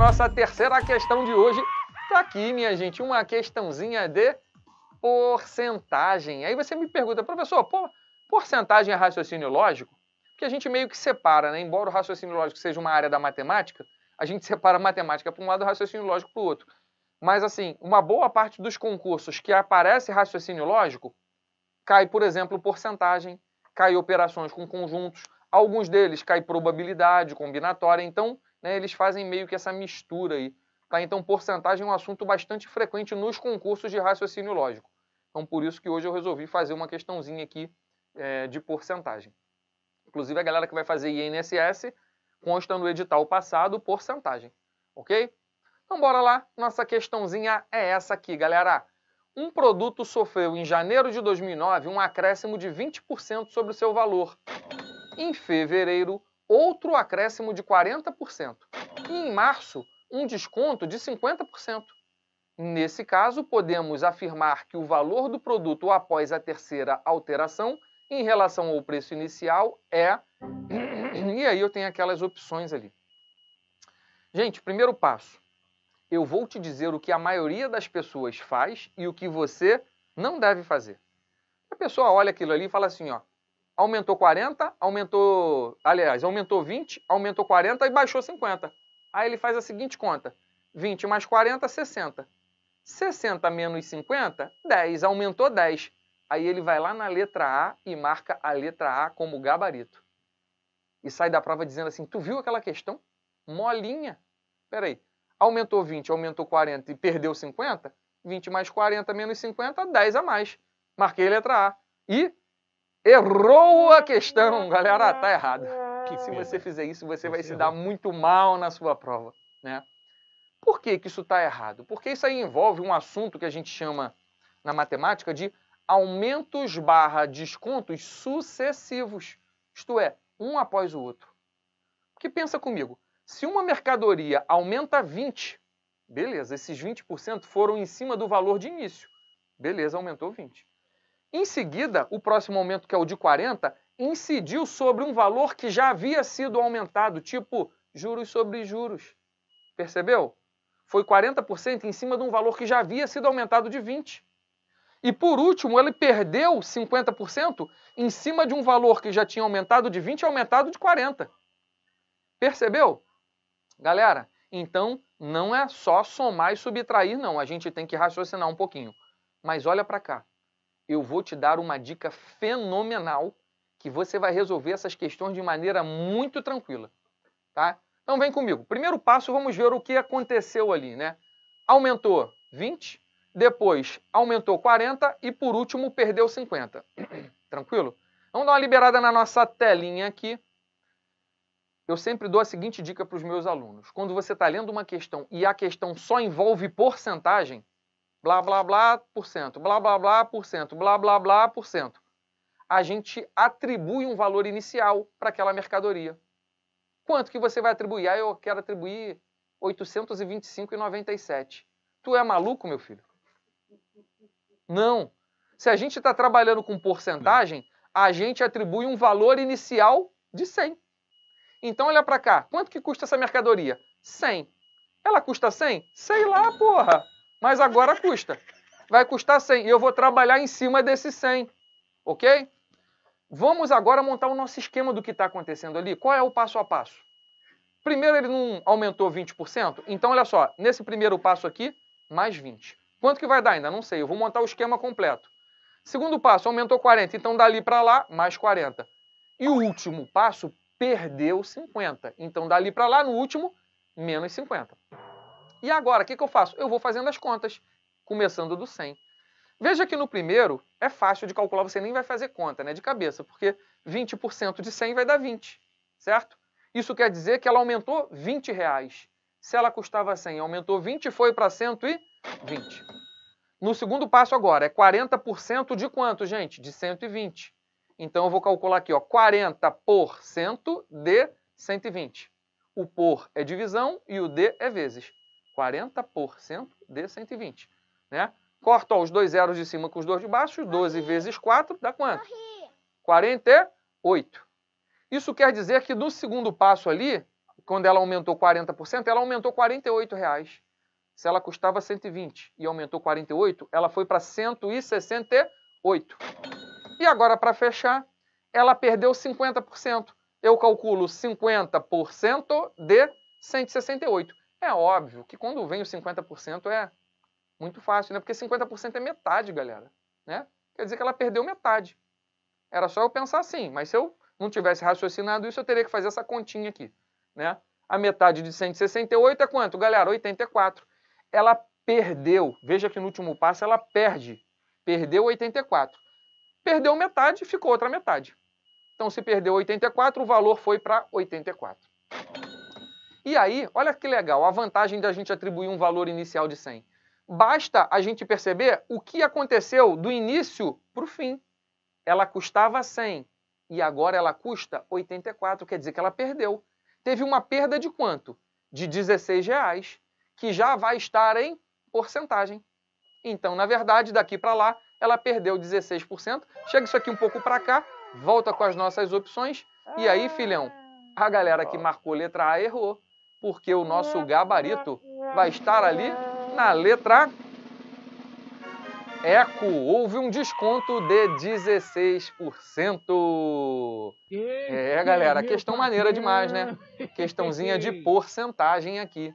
nossa terceira questão de hoje. Tá aqui, minha gente, uma questãozinha de porcentagem. Aí você me pergunta, professor, porcentagem é raciocínio lógico? Porque a gente meio que separa, né? Embora o raciocínio lógico seja uma área da matemática, a gente separa a matemática para um lado e o raciocínio lógico para o outro. Mas, assim, uma boa parte dos concursos que aparece raciocínio lógico cai, por exemplo, porcentagem, cai operações com conjuntos, alguns deles cai probabilidade combinatória, então, né, eles fazem meio que essa mistura aí. Tá? Então, porcentagem é um assunto bastante frequente nos concursos de raciocínio lógico. Então, por isso que hoje eu resolvi fazer uma questãozinha aqui de porcentagem. Inclusive, a galera que vai fazer INSS consta no edital passado porcentagem, ok? Então, bora lá. Nossa questãozinha é essa aqui, galera. Um produto sofreu em janeiro de 2009 um acréscimo de 20% sobre o seu valor. Em fevereiro, outro acréscimo de 40%. E em março, um desconto de 50%. Nesse caso, podemos afirmar que o valor do produto após a terceira alteração em relação ao preço inicial é... E aí eu tenho aquelas opções ali. Gente, primeiro passo. Eu vou te dizer o que a maioria das pessoas faz e o que você não deve fazer. A pessoa olha aquilo ali e fala assim, ó, aumentou 40, aumentou 20, aumentou 40 e baixou 50. Aí ele faz a seguinte conta, 20 mais 40, 60. 60 menos 50, 10, aumentou 10. Aí ele vai lá na letra A e marca a letra A como gabarito. E sai da prova dizendo assim, tu viu aquela questão? Molinha. Peraí. Aumentou 20, aumentou 40 e perdeu 50, 20 mais 40 menos 50, 10 a mais. Marquei a letra A. E errou a questão, galera. Tá errado. Que se você fizer isso, você vai se dar muito mal na sua prova, né? Por que isso está errado? Porque isso aí envolve um assunto que a gente chama na matemática de aumentos/descontos sucessivos. Isto é, um após o outro. Porque pensa comigo. Se uma mercadoria aumenta 20, beleza, esses 20% foram em cima do valor de início. Beleza, aumentou 20. Em seguida, o próximo aumento, que é o de 40, incidiu sobre um valor que já havia sido aumentado, tipo juros sobre juros. Percebeu? Foi 40% em cima de um valor que já havia sido aumentado de 20. E por último, ele perdeu 50% em cima de um valor que já tinha aumentado de 20 e aumentado de 40. Percebeu? Galera, então não é só somar e subtrair, não. A gente tem que raciocinar um pouquinho. Mas olha para cá. Eu vou te dar uma dica fenomenal que você vai resolver essas questões de maneira muito tranquila. Tá? Então vem comigo. Primeiro passo, vamos ver o que aconteceu ali, né? Aumentou 20, depois aumentou 40 e por último perdeu 50. Tranquilo? Vamos dar uma liberada na nossa telinha aqui. Eu sempre dou a seguinte dica para os meus alunos. Quando você está lendo uma questão e a questão só envolve porcentagem, blá, blá, blá, por cento, blá, blá, blá, por cento, blá, blá, blá, por cento, a gente atribui um valor inicial para aquela mercadoria. Quanto que você vai atribuir? Ah, eu quero atribuir 825,97. Tu é maluco, meu filho? Não. Se a gente está trabalhando com porcentagem, a gente atribui um valor inicial de 100. Então, olha para cá. Quanto que custa essa mercadoria? 100. Ela custa 100? Sei lá, porra. Mas agora custa. Vai custar 100. E eu vou trabalhar em cima desse 100. Ok? Vamos agora montar o nosso esquema do que está acontecendo ali. Qual é o passo a passo? Primeiro, ele não aumentou 20%. Então, olha só. Nesse primeiro passo aqui, mais 20. Quanto que vai dar? Ainda não sei. Eu vou montar o esquema completo. Segundo passo, aumentou 40. Então, dali para lá, mais 40. E o último passo, perdeu 50. Então, dali para lá, no último, menos 50. E agora, o que eu faço? Eu vou fazendo as contas, começando do 100. Veja que no primeiro, é fácil de calcular, você nem vai fazer conta, né, de cabeça, porque 20% de 100 vai dar 20, certo? Isso quer dizer que ela aumentou 20 reais. Se ela custava 100, aumentou 20 e foi para 120. No segundo passo agora, é 40% de quanto, gente? De 120. Então, eu vou calcular aqui, ó, 40% de 120. O por é divisão e o de é vezes. 40% de 120. Né? Corta ó, os dois zeros de cima com os dois de baixo. 12 vezes 4 dá quanto? 48. Isso quer dizer que no segundo passo ali, quando ela aumentou 40%, ela aumentou R$ 48,00. Se ela custava 120 e aumentou 48, ela foi para 168. E agora, para fechar, ela perdeu 50%. Eu calculo 50% de 168. É óbvio que quando vem o 50% é muito fácil, né? Porque 50% é metade, galera, né? Quer dizer que ela perdeu metade. Era só eu pensar assim, mas se eu não tivesse raciocinado isso, eu teria que fazer essa continha aqui, né? A metade de 168 é quanto, galera? 84. Ela perdeu, veja que no último passo ela perdeu 84. Perdeu metade, ficou outra metade. Então, se perdeu 84, o valor foi para 84. E aí, olha que legal, a vantagem da gente atribuir um valor inicial de 100. Basta a gente perceber o que aconteceu do início para o fim. Ela custava 100 e agora ela custa 84, quer dizer que ela perdeu. Teve uma perda de quanto? De R$16, que já vai estar em porcentagem. Então, na verdade, daqui para lá, ela perdeu 16%. Chega isso aqui um pouco para cá, volta com as nossas opções. E aí, filhão, a galera que marcou letra A errou, porque o nosso gabarito vai estar ali na letra Eco. Houve um desconto de 16%. É, galera, questão maneira demais, né? Questãozinha de porcentagem aqui.